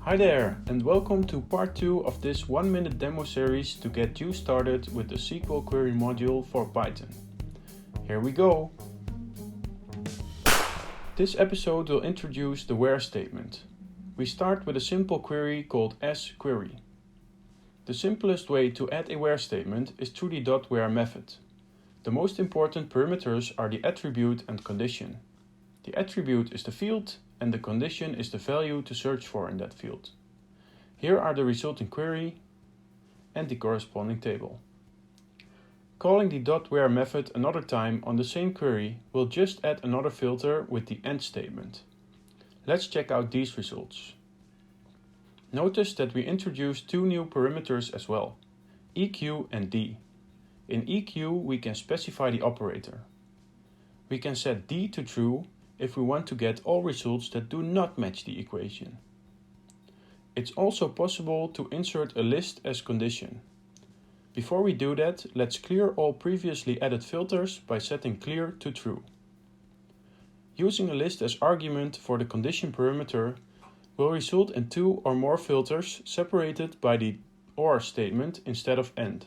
Hi there, and welcome to part 2 of this 1-minute demo series to get you started with the SQL query module for Python. Here we go! This episode will introduce the where statement. We start with a simple query called sQuery. The simplest way to add a where statement is through the .where method. The most important parameters are the attribute and condition. The attribute is the field, and the condition is the value to search for in that field. Here are the resulting query and the corresponding table. Calling the .where method another time on the same query will just add another filter with the AND statement. Let's check out these results. Notice that we introduced two new parameters as well, EQ and D. In EQ we can specify the operator. We can set D to true if we want to get all results that do not match the equation. It's also possible to insert a list as condition. Before we do that, let's clear all previously added filters by setting clear to true. Using a list as argument for the condition parameter will result in two or more filters separated by the OR statement instead of AND.